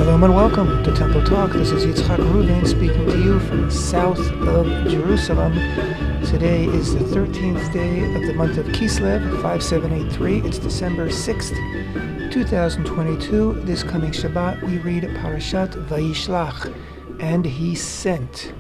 Shalom and welcome to Temple Talk. This is Yitzchak Reuven speaking to you from south of Jerusalem. Today is the 13th day of the month of Kislev, 5783. It's December 6th, 2022. This coming Shabbat, we read Parashat Vayishlach, and he sent.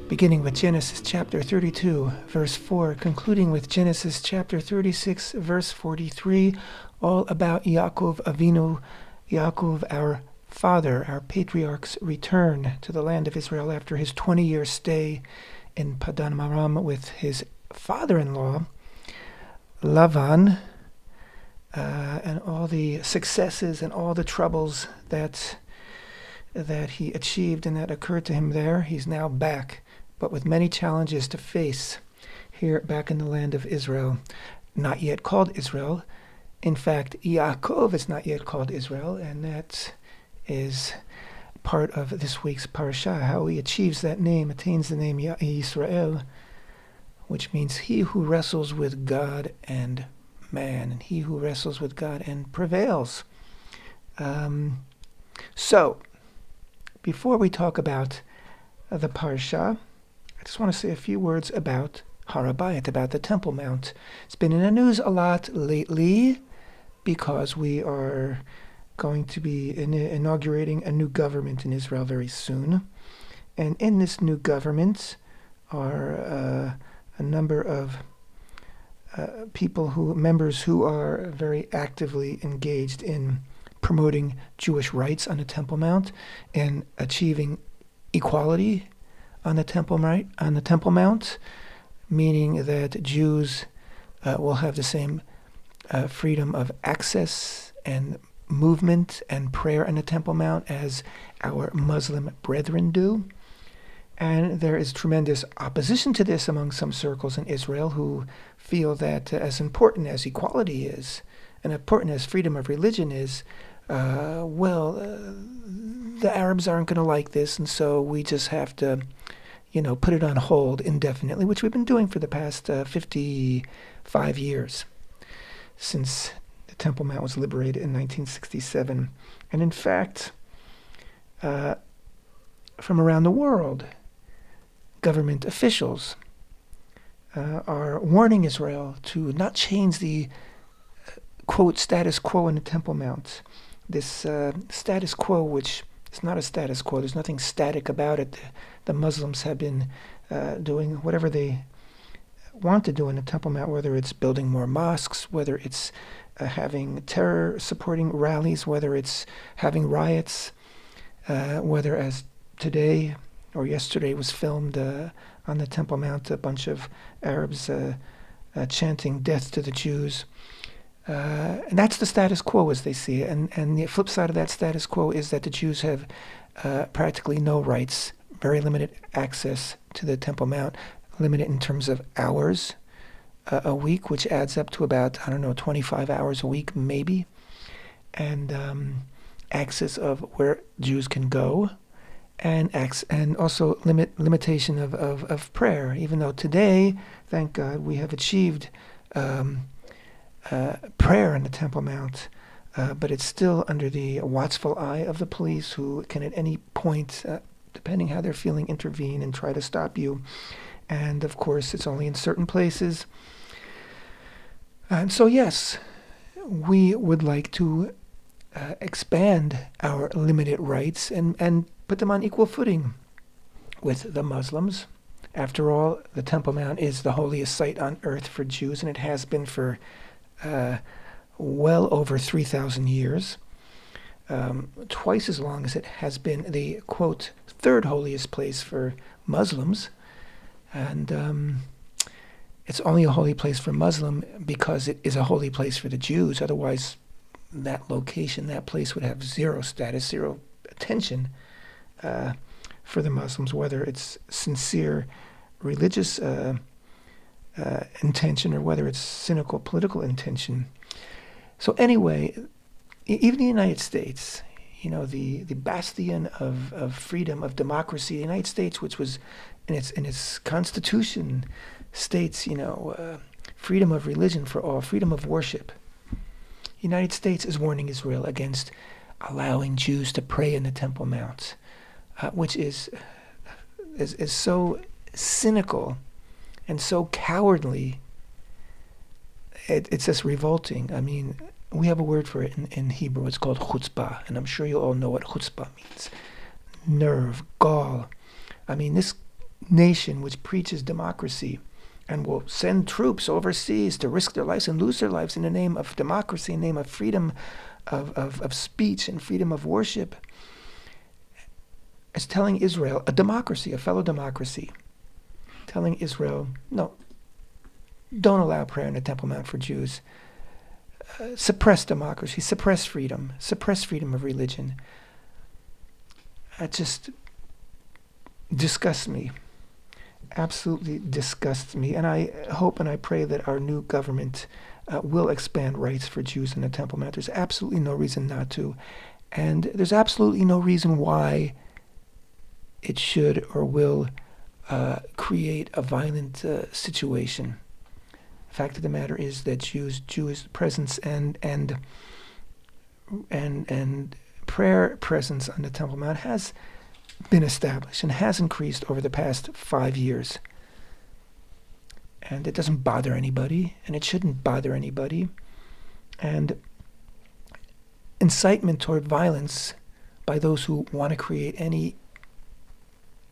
Beginning with Genesis chapter 32, verse 4, concluding with Genesis chapter 36, verse 43, all about Yaakov Avinu, Yaakov, our father, our patriarch's return to the land of Israel after his 20-year stay in Padan Aram with his father-in-law, Lavan, and all the successes and all the troubles that he achieved and that occurred to him there. He's now back, but with many challenges to face here back in the land of Israel, not yet called Israel. In fact, Yaakov is not yet called Israel, and that is part of this week's parasha, how he achieves that name, attains the name Yisrael, which means he who wrestles with God and man, and he who wrestles with God and prevails. So, before we talk about the parasha, I just want to say a few words about Har HaBayit, about the Temple Mount. It's been in the news a lot lately because we are going to be inaugurating a new government in Israel very soon. And in this new government are a number of members who are very actively engaged in promoting Jewish rights on the Temple Mount and achieving equality on the Temple Mount, meaning that Jews will have the same freedom of access and movement and prayer on the Temple Mount as our Muslim brethren do. And there is tremendous opposition to this among some circles in Israel who feel that as important as equality is, and important as freedom of religion is, the Arabs aren't going to like this, and so we just have to, put it on hold indefinitely, which we've been doing for the past 55 years. Since the Temple Mount was liberated in 1967. And in fact, from around the world, government officials are warning Israel to not change the, quote, status quo in the Temple Mount. This status quo, which is not a status quo, there's nothing static about it. The Muslims have been doing whatever they want to do in the Temple Mount, whether it's building more mosques, whether it's having terror-supporting rallies, whether it's having riots, whether as today or yesterday was filmed on the Temple Mount, a bunch of Arabs chanting death to the Jews. And that's the status quo as they see it. And the flip side of that status quo is that the Jews have practically no rights, very limited access to the Temple Mount, limited in terms of hours a week, which adds up to about, 25 hours a week maybe, and access of where Jews can go, and also limitation of prayer, even though today, thank God, we have achieved prayer in the Temple Mount, but it's still under the watchful eye of the police, who can at any point, depending how they're feeling, intervene and try to stop you. And of course, it's only in certain places. And so, yes, we would like to expand our limited rights and put them on equal footing with the Muslims. After all, the Temple Mount is the holiest site on earth for Jews, and it has been for well over 3,000 years, twice as long as it has been the, quote, third holiest place for Muslims. And it's only a holy place for Muslim because it is a holy place for the Jews. Otherwise, that location, that place would have zero status, zero attention for the Muslims, whether it's sincere religious intention or whether it's cynical political intention. So anyway, even the United States, the bastion of freedom, of democracy, the United States, which was in its constitution states, freedom of religion for all, freedom of worship. The United States is warning Israel against allowing Jews to pray in the Temple Mount, which is so cynical and so cowardly. It's just revolting. I mean, we have a word for it in Hebrew. It's called chutzpah, and I'm sure you all know what chutzpah means. Nerve, gall. I mean, this nation which preaches democracy and will send troops overseas to risk their lives and lose their lives in the name of democracy, in the name of freedom of speech and freedom of worship, is telling Israel, a democracy, a fellow democracy, telling Israel, no, don't allow prayer in the Temple Mount for Jews. Suppress democracy, suppress freedom of religion. That just disgusts me. Absolutely disgusts me. And I hope and I pray that our new government will expand rights for Jews in the Temple Mount. There's absolutely no reason not to. And there's absolutely no reason why it should or will create a violent situation. The fact of the matter is that Jewish presence and prayer presence on the Temple Mount has been established and has increased over the past 5 years. And it doesn't bother anybody, and it shouldn't bother anybody. And incitement toward violence by those who want to create any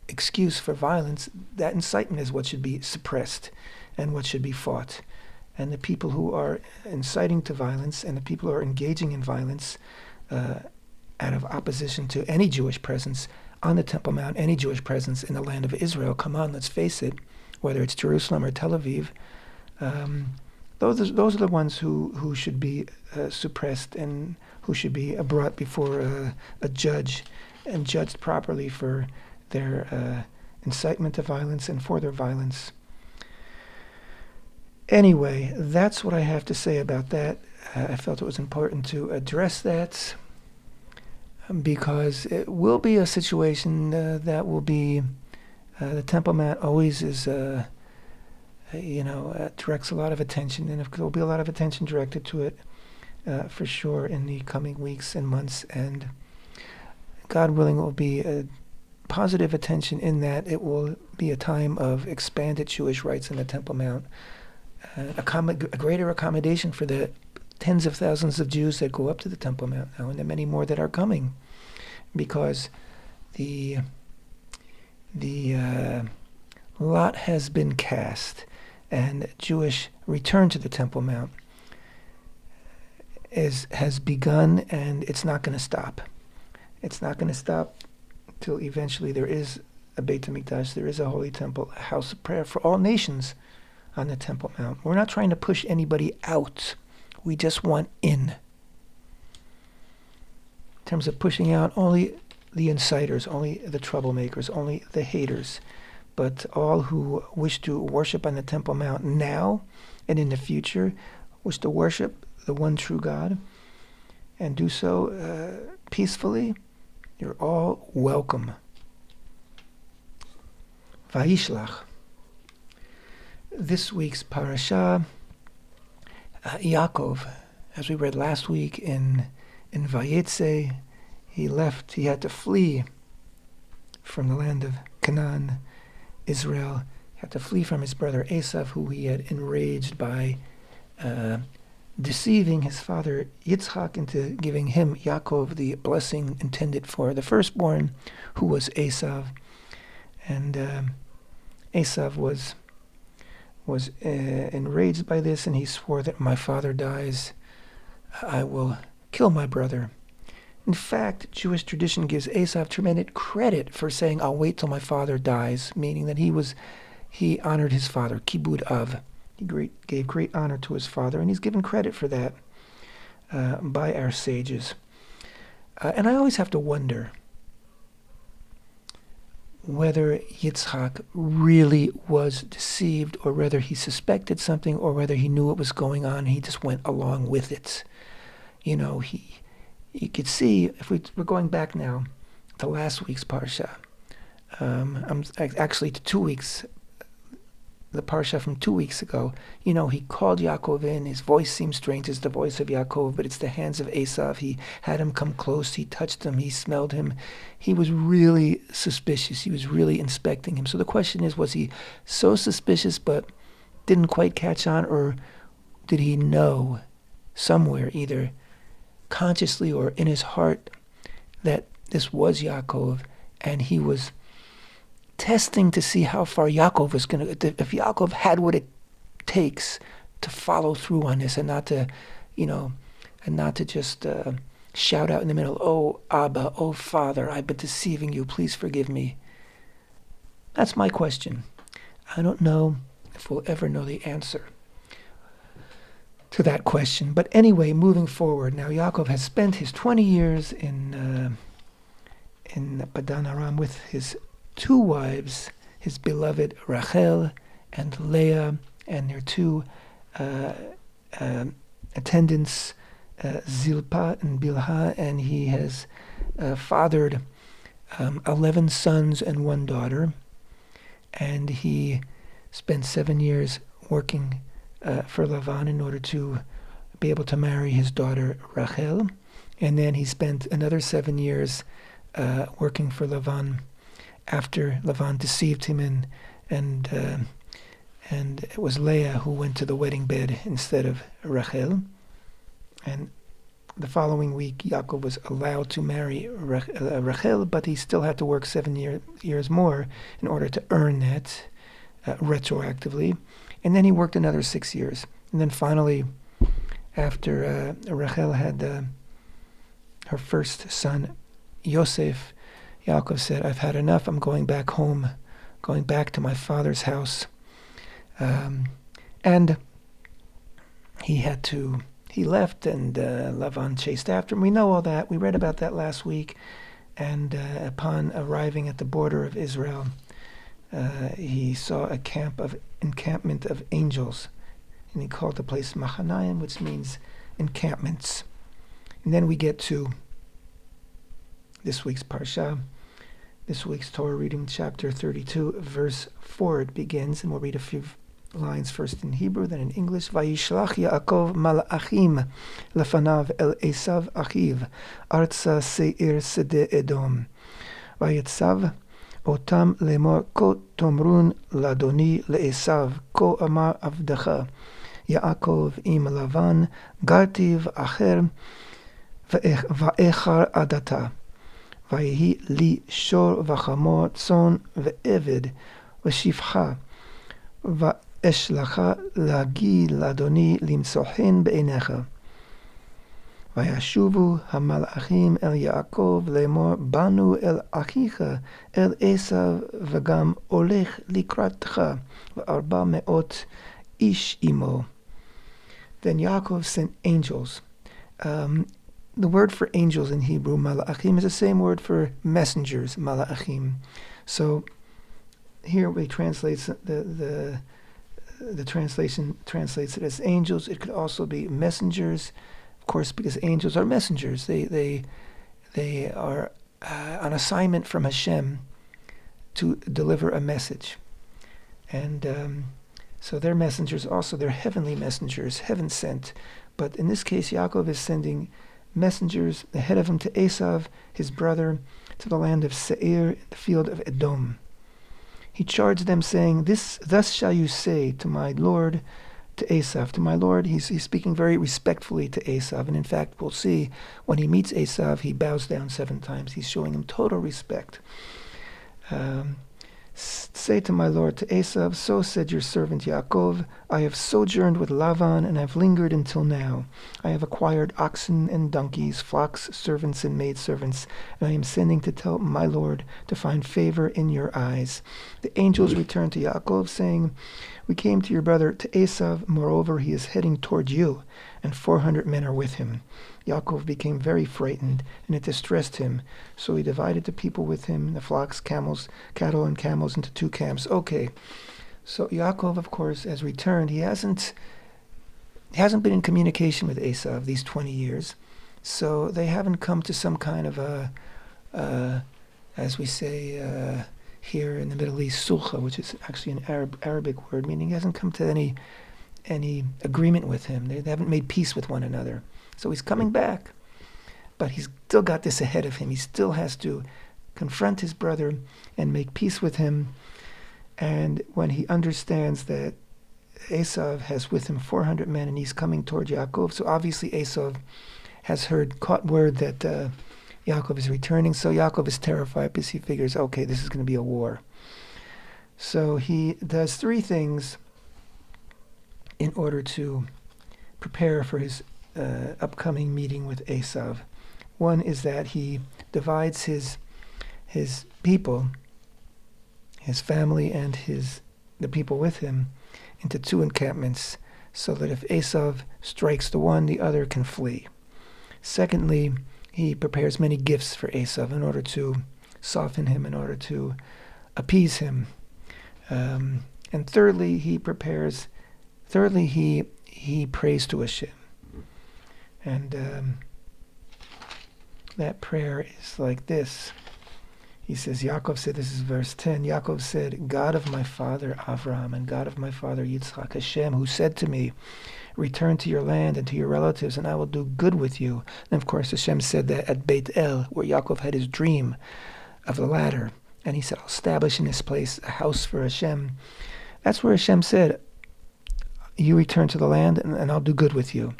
excuse for violence, that incitement is what should be suppressed and what should be fought. And the people who are inciting to violence and the people who are engaging in violence out of opposition to any Jewish presence on the Temple Mount, any Jewish presence in the land of Israel, come on, let's face it, whether it's Jerusalem or Tel Aviv, those are the ones who should be suppressed and who should be brought before a judge and judged properly for their incitement to violence and for their violence. Anyway, that's what I have to say about that. I felt it was important to address that because it will be a situation that will be, the Temple Mount always is, directs a lot of attention, and there will be a lot of attention directed to it for sure in the coming weeks and months, and God willing, it will be a positive attention in that it will be a time of expanded Jewish rights in the Temple Mount, a greater accommodation for the tens of thousands of Jews that go up to the Temple Mount now, and the many more that are coming, because the lot has been cast, and Jewish return to the Temple Mount has begun, and it's not going to stop. It's not going to stop till eventually there is a Beit HaMikdash, there is a holy temple, a house of prayer for all nations on the Temple Mount. We're not trying to push anybody out. We just want in. In terms of pushing out, only the inciters, only the troublemakers, only the haters, but all who wish to worship on the Temple Mount now and in the future, wish to worship the one true God and do so peacefully, you're all welcome. Vayishlach. This week's parasha, Yaakov, as we read last week in Vayetze, he had to flee from the land of Canaan, Israel. He had to flee from his brother Esau, who he had enraged by deceiving his father Yitzchak into giving him, Yaakov, the blessing intended for the firstborn, who was Esau. And Esau was enraged by this, and he swore that my father dies, I will kill my brother. In fact, Jewish tradition gives Esau tremendous credit for saying, I'll wait till my father dies, meaning that he honored his father, kibud av. He gave great honor to his father, and he's given credit for that by our sages. And I always have to wonder whether Yitzchak really was deceived, or whether he suspected something, or whether he knew what was going on and he just went along with it. You know, you could see, if we're going back now to last week's parsha, I'm actually to 2 weeks the parsha from 2 weeks ago, he called Yaakov in. His voice seems strange. It's the voice of Yaakov, but it's the hands of Esau. He had him come close. He touched him. He smelled him. He was really suspicious. He was really inspecting him. So the question is, was he so suspicious but didn't quite catch on, or did he know somewhere, either consciously or in his heart, that this was Yaakov, and he was testing to see how far Yaakov was going to, if Yaakov had what it takes to follow through on this, and not to, just shout out in the middle, "Oh, Abba, oh, Father, I've been deceiving you, please forgive me." That's my question. I don't know if we'll ever know the answer to that question. But anyway, moving forward, now Yaakov has spent his 20 years in Padan Aram with his 2 wives, his beloved Rachel and Leah, and their 2 attendants, Zilpah and Bilhah, and he has fathered 11 sons and 1 daughter, and he spent 7 years working for Lavan in order to be able to marry his daughter Rachel, and then he spent another 7 years working for Lavan after Lavan deceived him, and it was Leah who went to the wedding bed instead of Rachel. And the following week, Yaakov was allowed to marry Rachel, but he still had to work 7 years more in order to earn that retroactively. And then he worked another 6 years. And then finally, after Rachel had her first son, Yosef, Yaakov said, "I've had enough. I'm going back home, going back to my father's house." And he left, and Lavan chased after him. We know all that. We read about that last week. And upon arriving at the border of Israel, he saw a encampment of angels, and he called the place Machanayim, which means encampments. And then we get to this week's parsha, this week's Torah reading, chapter 32, verse 4. It begins, and we'll read a few lines first in Hebrew, then in English. Vayishlach Yaakov malachim lefanav el Esav achiv arza seir sede Edom vayetzav otam lemor ko tomrun ladoni leEsav ko amar avdecha Yaakov im Lavan gartiv acher va'echar adata vayehi li shor v'chamor tzon ve'eved v'shifcha ואשלחה להגיד לאדוני למצוחן בעיניך. וישובו המלאכים אל יעקב לאמור, באנו אל אחיך אל עשיו וגם הולך לקראתך 400 איש עמו. Then Yaakov sent angels. The word for angels in Hebrew, malachim, is the same word for messengers, malachim. So here we translate the translation translates it as angels. It could also be messengers, of course, because angels are messengers. They are on assignment from Hashem to deliver a message, and so they're messengers. Also, they're heavenly messengers, heaven sent. But in this case, Yaakov is sending messengers ahead of him to Esau, his brother, to the land of Seir, the field of Edom. He charged them, saying, Thus shall you say to my lord, to Esau. To my lord, he's speaking very respectfully to Esau. And in fact, we'll see, when he meets Esau, he bows down 7 times. He's showing him total respect. Say to my lord, to Esau, so said your servant Yaakov, I have sojourned with Lavan, and have lingered until now. I have acquired oxen and donkeys, flocks, servants, and maidservants, and I am sending to tell my lord to find favor in your eyes. The angels returned to Yaakov, saying, We came to your brother, to Esau. Moreover, he is heading toward you, and 400 men are with him. Yaakov became very frightened, and it distressed him. So he divided the people with him, the flocks, cattle, and camels, into 2 camps. Okay, so Yaakov, of course, has returned. He hasn't been in communication with Esau these 20 years, so they haven't come to some kind of as we say, here in the Middle East, sulha, which is actually an Arabic word, meaning he hasn't come to any agreement with him. They haven't made peace with one another. So he's coming back, but he's still got this ahead of him. He still has to confront his brother and make peace with him. And when he understands that Esau has with him 400 men and he's coming toward Yaakov, so obviously Esau has caught word that Yaakov is returning, so Yaakov is terrified because he figures, okay, this is going to be a war. So he does three things in order to prepare for his upcoming meeting with Esau. One is that he divides his people, his family and the people with him, into two encampments, so that if Esau strikes the one, the other can flee. Secondly, he prepares many gifts for Esau in order to soften him, in order to appease him. And thirdly, he prays to Hashem. And that prayer is like this. He says, Yaakov said, this is verse 10, Yaakov said, God of my father Avraham and God of my father Yitzchak, Hashem, who said to me, return to your land and to your relatives, and I will do good with you. And of course, Hashem said that at Beit El, where Yaakov had his dream of the ladder. And he said, I'll establish in this place a house for Hashem. That's where Hashem said, you return to the land, and I'll do good with you.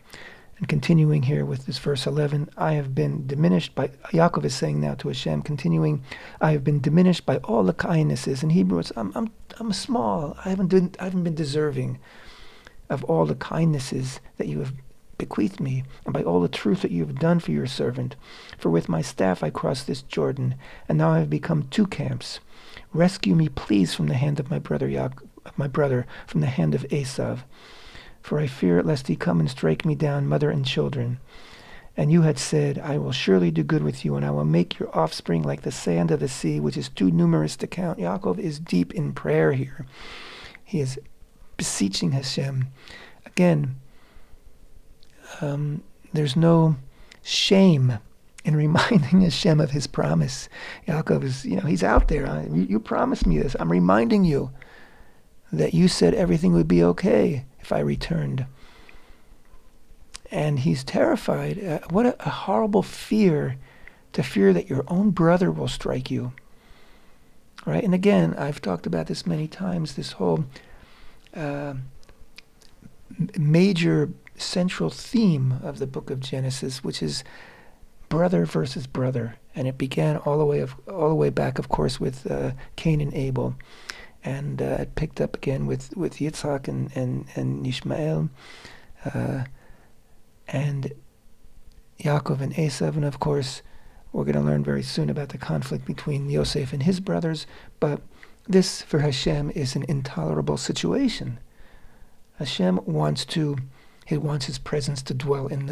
And continuing here with this verse 11, I have been diminished by, Yaakov is saying now to Hashem, continuing, I have been diminished by all the kindnesses. In Hebrew, it's, I'm small. I haven't been deserving of all the kindnesses that you have bequeathed me, and by all the truth that you have done for your servant. For with my staff I crossed this Jordan, and now I have become two camps. Rescue me, please, from the hand of my brother, from the hand of Esau. For I fear lest he come and strike me down, mother and children. And you had said, I will surely do good with you, and I will make your offspring like the sand of the sea, which is too numerous to count. Yaakov is deep in prayer here. He is beseeching Hashem. Again, there's no shame in reminding Hashem of his promise. Yaakov is, he's out there. You promised me this. I'm reminding you that you said everything would be okay if I returned. And he's terrified. What a horrible fear, to fear that your own brother will strike you. Right? And again, I've talked about this many times, this whole major central theme of the book of Genesis, which is brother versus brother. And it began all the way back, of course, with Cain and Abel. And it picked up again with Yitzhak and Ishmael, and Yaakov and Esau. And of course, we're going to learn very soon about the conflict between Yosef and his brothers. But this, for Hashem, is an intolerable situation. Hashem wants his presence to dwell in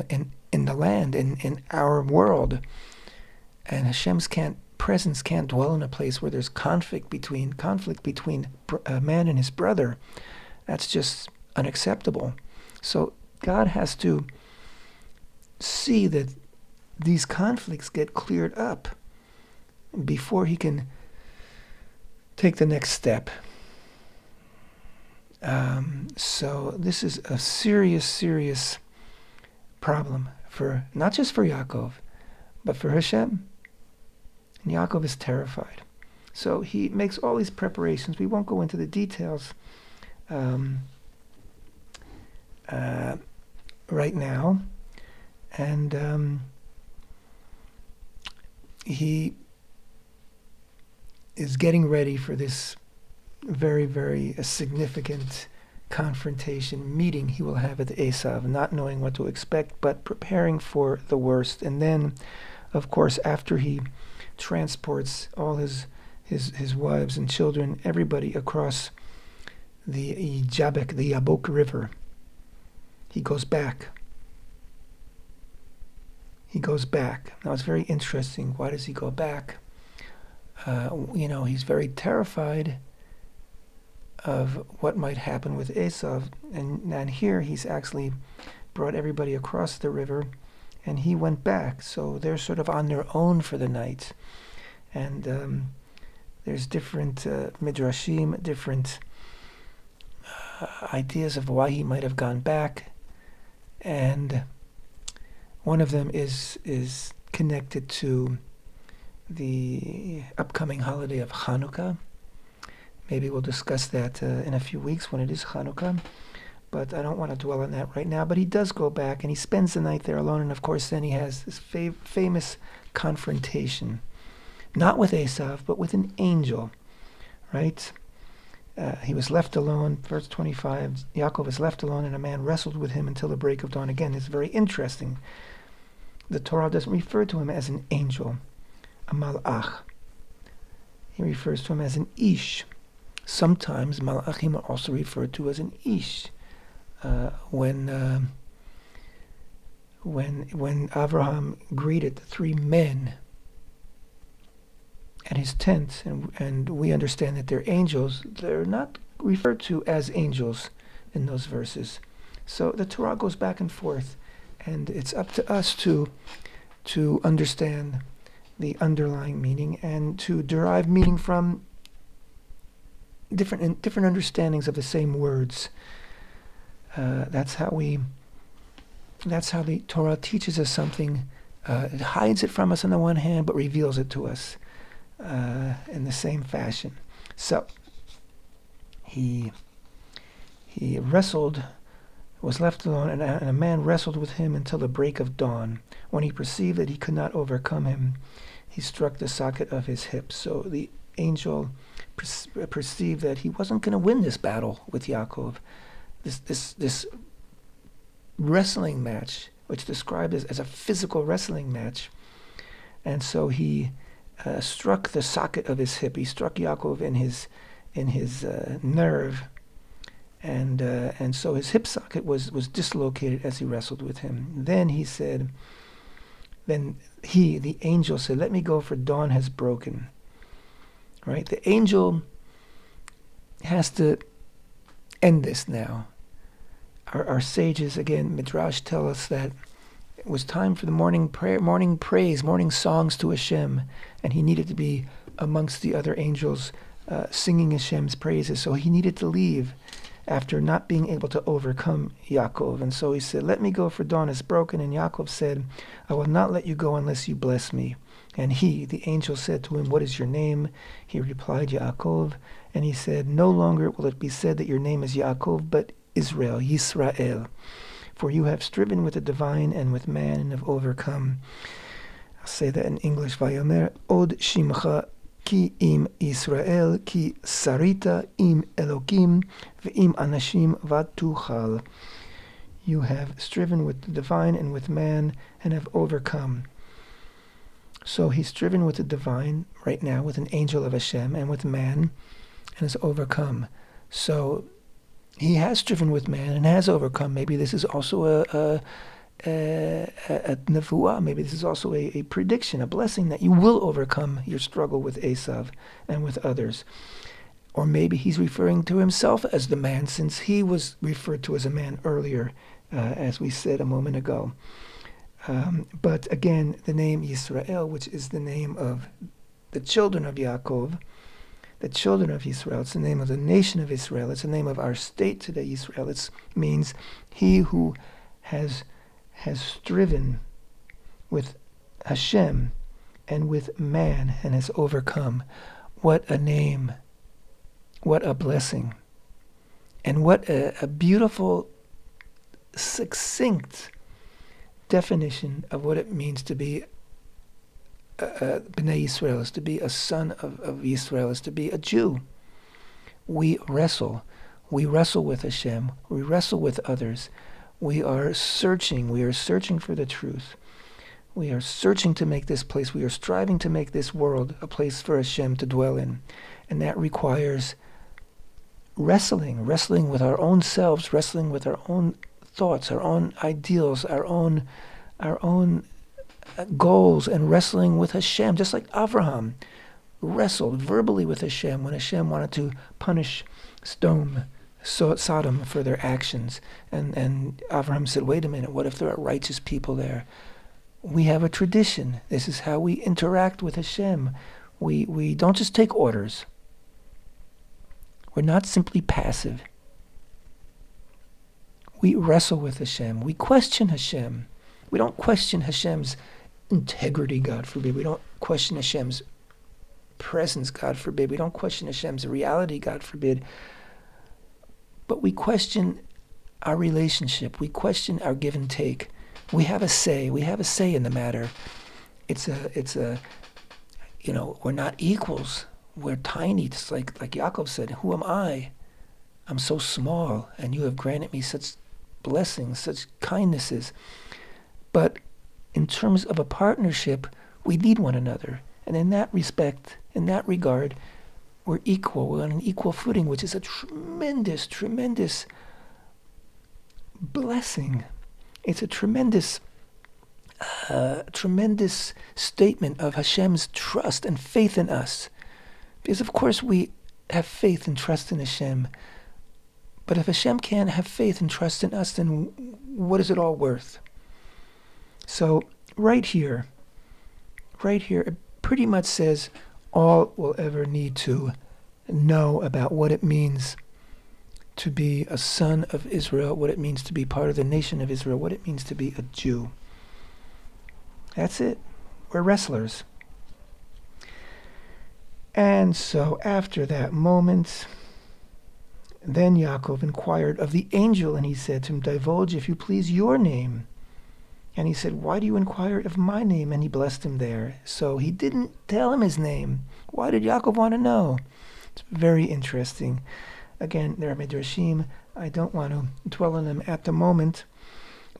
the land, in our world. And Hashem's presence can't dwell in a place where there's conflict between a man and his brother. That's just unacceptable. So God has to see that these conflicts get cleared up before he can take the next step. So this is a serious problem, for not just for Yaakov, but for Hashem. And Yaakov is terrified. So he makes all these preparations. We won't go into the details right now. And he is getting ready for this very, very significant confrontation meeting he will have with Esau, not knowing what to expect, but preparing for the worst. And then, of course, after he transports all his wives and children, everybody, across the Yabok River, he goes back. Now it's very interesting. Why does he go back? He's very terrified of what might happen with Esau, and here he's actually brought everybody across the river, and he went back. So they're sort of on their own for the night, and There's different midrashim, different ideas of why he might have gone back, and one of them is connected to the upcoming holiday of Hanukkah. Maybe we'll discuss that in a few weeks when it is Hanukkah, but I don't want to dwell on that right now. But he does go back, and he spends the night there alone, and of course then he has this famous confrontation, not with Esau, but with an angel, right? He was left alone, verse 25, Yaakov was left alone, and a man wrestled with him until the break of dawn. Again, it's very interesting. The Torah doesn't refer to him as an angel, a malach. He refers to him as an ish. Sometimes malachim are also referred to as an ish. When Abraham greeted the three men at his tent, and we understand that they're angels, they're not referred to as angels in those verses. So the Torah goes back and forth, and it's up to us to understand the underlying meaning and to derive meaning from different understandings of the same words. That's how the Torah teaches us something. It hides it from us on the one hand, but reveals it to us in the same fashion. So he wrestled, was left alone, and a man wrestled with him until the break of dawn. When he perceived that he could not overcome him, he struck the socket of his hip. So the angel perceived that he wasn't going to win this battle with Yaakov. This wrestling match, which described as a physical wrestling match. And so he struck the socket of his hip. He struck Yaakov in his nerve. And so his hip socket was dislocated as he wrestled with him. Then the angel said, "Let me go, for dawn has broken." Right? The angel has to end this now. Our sages, again, Midrash, tell us that it was time for the morning prayer, morning praise, morning songs to Hashem, and he needed to be amongst the other angels singing Hashem's praises. So he needed to leave after not being able to overcome Yaakov. And so he said, "Let me go, for dawn is broken." And Yaakov said, "I will not let you go unless you bless me." And the angel, said to him, "What is your name?" He replied, "Yaakov." And he said, "No longer will it be said that your name is Yaakov, but Israel, Yisrael. For you have striven with the divine and with man and have overcome." I'll say that in English. Vayomer od shimcha ki im Israel ki sarita im Elokim ve'im anashim vatuchal. You have striven with the divine and with man and have overcome. So he's striven with the divine right now, with an angel of Hashem, and with man, and has overcome. So he has striven with man and has overcome. Maybe this is also a nevuah. Maybe this is also a prediction, a blessing that you will overcome your struggle with Esau and with others. Or maybe he's referring to himself as the man, since he was referred to as a man earlier, as we said a moment ago. But again, the name Yisrael, which is the name of the children of Yaakov, the children of Israel, it's the name of the nation of Israel, it's the name of our state today, Israel. It means he who has striven with Hashem and with man and has overcome. What a name, what a blessing, and what a beautiful, succinct definition of what it means to be Bnei Yisrael, is to be a son of Yisrael, is to be a Jew. We wrestle with Hashem, we wrestle with others. We are searching for the truth. We are searching to make this place, we are striving to make this world a place for Hashem to dwell in. And that requires wrestling with our own selves, wrestling with our own thoughts, our own ideals, our own goals, and wrestling with Hashem, just like Abraham wrestled verbally with Hashem when Hashem wanted to punish Sodom for their actions. And Abraham said, "Wait a minute, what if there are righteous people there?" We have a tradition. This is how we interact with Hashem. We don't just take orders. We're not simply passive. We wrestle with Hashem. We question Hashem. We don't question Hashem's integrity, God forbid. We don't question Hashem's presence, God forbid. We don't question Hashem's reality, God forbid. But we question our relationship. We question our give and take. We have a say. We have a say in the matter. It's a we're not equals. We're tiny. It's like Yaakov said, who am I? I'm so small, and you have granted me such blessings, such kindnesses. But in terms of a partnership, we need one another. And in that respect, in that regard, we're equal. We're on an equal footing, which is a tremendous, tremendous blessing. It's a tremendous statement of Hashem's trust and faith in us. Because of course we have faith and trust in Hashem. But if Hashem can't have faith and trust in us, then what is it all worth? So right here, it pretty much says all we'll ever need to know about what it means to be a son of Israel, what it means to be part of the nation of Israel, what it means to be a Jew. That's it. We're wrestlers. And so after that moment, then Yaakov inquired of the angel, and he said to him, divulge, if you please, your name. And he said, why do you inquire of my name? And he blessed him there. So he didn't tell him his name. Why did Yaakov want to know? It's very interesting. Again, there are midrashim. I don't want to dwell on them at the moment.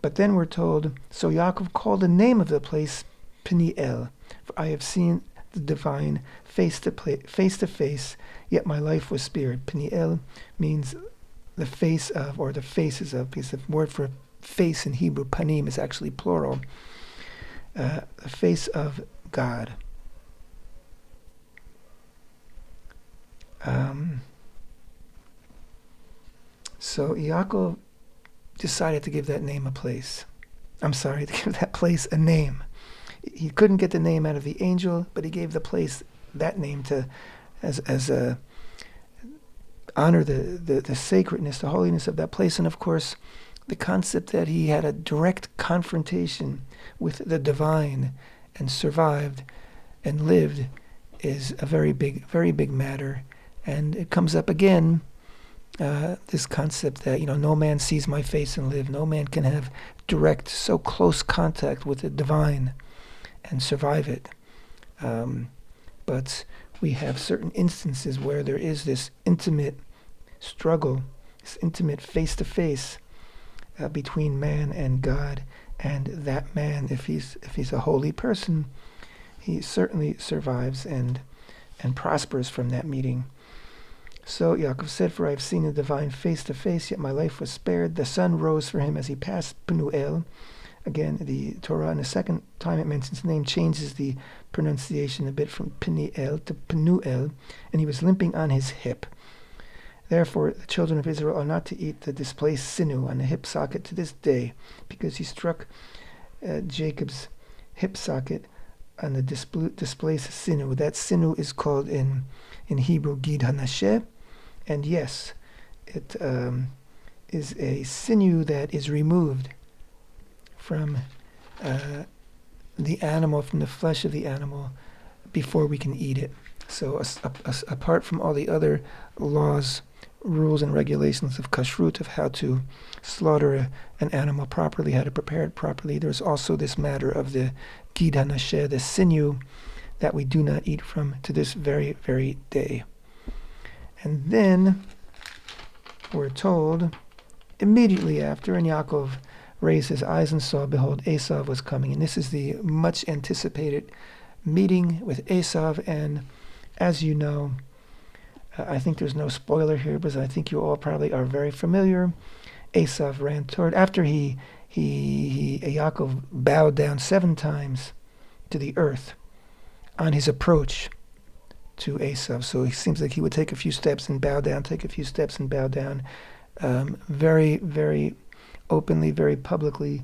But then we're told, so Yaakov called the name of the place Peniel, for I have seen the divine face to face, yet my life was spared. Peniel means the face of, or the faces of, because the word for face in Hebrew, panim, is actually plural. The face of God. So Yaakov decided to give that name a place. To give that place a name. He couldn't get the name out of the angel, but he gave the place that name to, as a honor the sacredness, the holiness of that place, and of course, the concept that he had a direct confrontation with the divine and survived and lived is a very big matter, and it comes up again. This concept that, no man sees my face and live. No man can have direct, so close contact with the divine and survive it. But we have certain instances where there is this intimate struggle, this intimate face-to-face between man and God. And that man, if he's a holy person, he certainly survives and prospers from that meeting. So Yaakov said, for I have seen the divine face to face, yet my life was spared. The sun rose for him as he passed Penuel. Again, the Torah, in the second time it mentions the name, changes the pronunciation a bit from Peniel to Penuel, and he was limping on his hip. Therefore, the children of Israel are not to eat the displaced sinew on the hip socket to this day, because he struck Jacob's hip socket on the displaced sinew. That sinew is called in Hebrew Gid Hanasheh. And yes, it is a sinew that is removed from the animal, from the flesh of the animal, before we can eat it. So apart from all the other laws, rules, and regulations of kashrut, of how to slaughter an animal properly, how to prepare it properly, there's also this matter of the Gid Hanasheh, the sinew, that we do not eat from to this very, very day. And then we're told, immediately after, and Yaakov raised his eyes and saw, behold, Esau was coming. And this is the much anticipated meeting with Esau. And as you know, I think there's no spoiler here, because I think you all probably are very familiar. Esau ran toward, after Yaakov bowed down 7 times to the earth on his approach to Esau. So it seems like he would take a few steps and bow down, take a few steps and bow down. Very, very openly, very publicly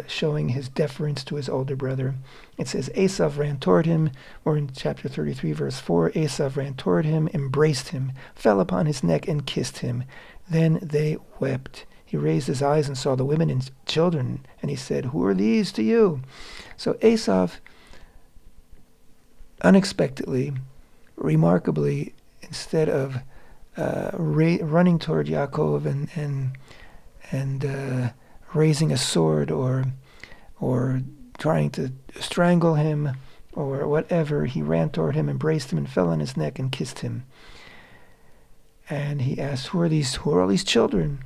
showing his deference to his older brother. It says, Esau ran toward him, or in chapter 33, verse 4, Esau ran toward him, embraced him, fell upon his neck, and kissed him. Then they wept. He raised his eyes and saw the women and children, and he said, Who are these to you? So Esau, unexpectedly, remarkably, instead of running toward Yaakov and raising a sword or trying to strangle him or whatever, he ran toward him, embraced him, and fell on his neck and kissed him. And he asked, Who are all these children?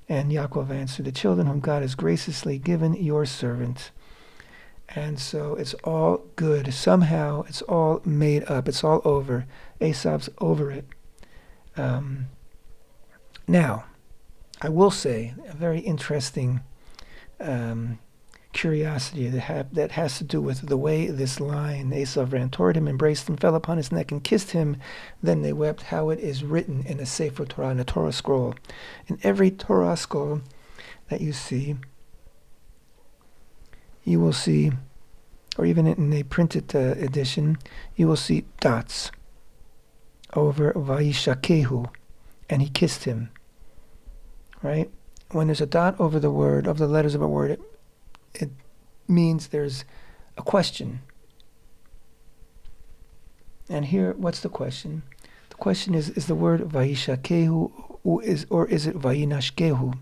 And Yaakov answered, The children whom God has graciously given your servant. And so it's all good. Somehow it's all made up. It's all over. Esau's over it. Now, I will say a very interesting curiosity that has to do with the way this line, Esau ran toward him, embraced him, fell upon his neck, and kissed him. Then they wept, how it is written in a Sefer Torah, in a Torah scroll. In every Torah scroll that you see, you will see, or even in a printed edition, you will see dots over Vayishakehu, and he kissed him. Right? When there's a dot over the word, of the letters of a word, it means there's a question. And here, what's the question? The question is the word Vayishakehu or is it Vayinashkehu?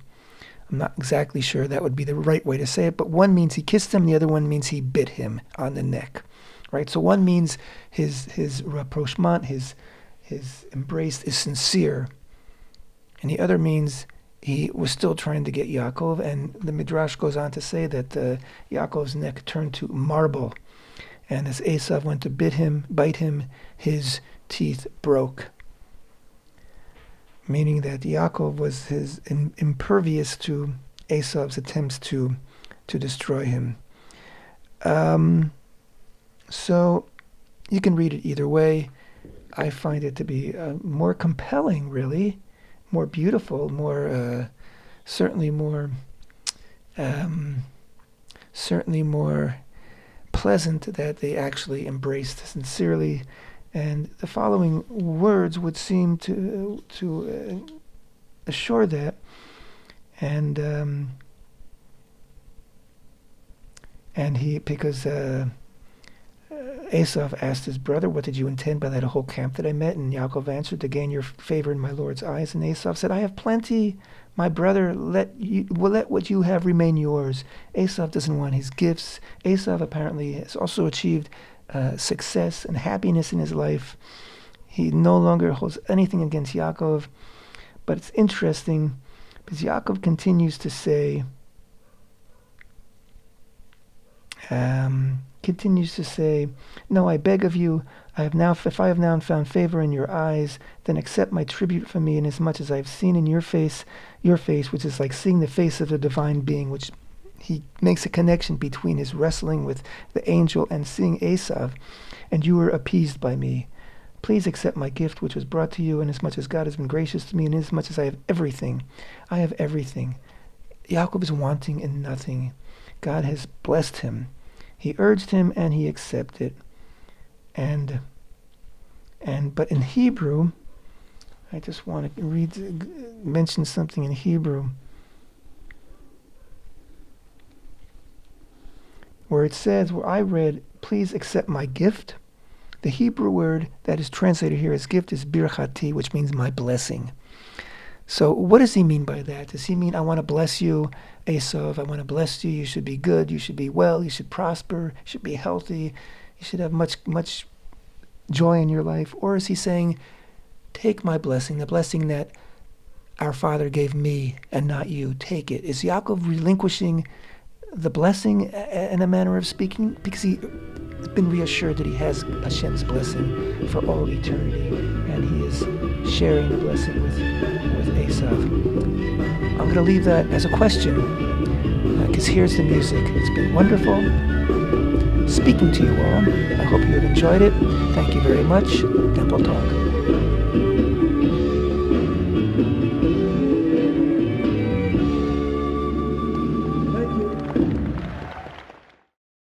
I'm not exactly sure that would be the right way to say it, but one means he kissed him, the other one means he bit him on the neck. Right? So one means his rapprochement, his embrace is sincere, and the other means he was still trying to get Yaakov, and the Midrash goes on to say that Yaakov's neck turned to marble, and as Esau went to bite him, his teeth broke. Meaning that Yaakov was impervious to Esau's attempts to destroy him. So you can read it either way. I find it to be more compelling, really, more beautiful, certainly more pleasant that they actually embraced sincerely. And the following words would seem to assure that. And because Esau asked his brother, What did you intend by that whole camp that I met? And Yaakov answered, To gain your favor in my Lord's eyes. And Esau said, I have plenty. My brother, let what you have remain yours. Esau doesn't want his gifts. Esau apparently has also achieved success and happiness in his life. He no longer holds anything against Yaakov. But it's interesting because Yaakov continues to say, No, I beg of you, if I have now found favor in your eyes, then accept my tribute from me, inasmuch as I have seen in your face, which is like seeing the face of the divine being, which he makes a connection between his wrestling with the angel and seeing Esau, and you were appeased by me. Please accept my gift which was brought to you, inasmuch as God has been gracious to me, and inasmuch as I have everything. I have everything. Yaakov is wanting in nothing. God has blessed him. He urged him, and he accepted. But in Hebrew, I just want to mention something in Hebrew, where it says, where I read, please accept my gift. The Hebrew word that is translated here as gift is birchati, which means my blessing. So what does he mean by that? Does he mean, I want to bless you, Esau, I want to bless you, you should be good, you should be well, you should prosper, you should be healthy, you should have much joy in your life? Or is he saying, take my blessing, the blessing that our father gave me and not you, take it? Is Yaakov relinquishing the blessing in a manner of speaking? Because he's been reassured that he has Hashem's blessing for all eternity, and he is sharing the blessing with Esau. I'm going to leave that as a question, because here's the music. It's been wonderful speaking to you all. I hope you have enjoyed it. Thank you very much. Temple Talk.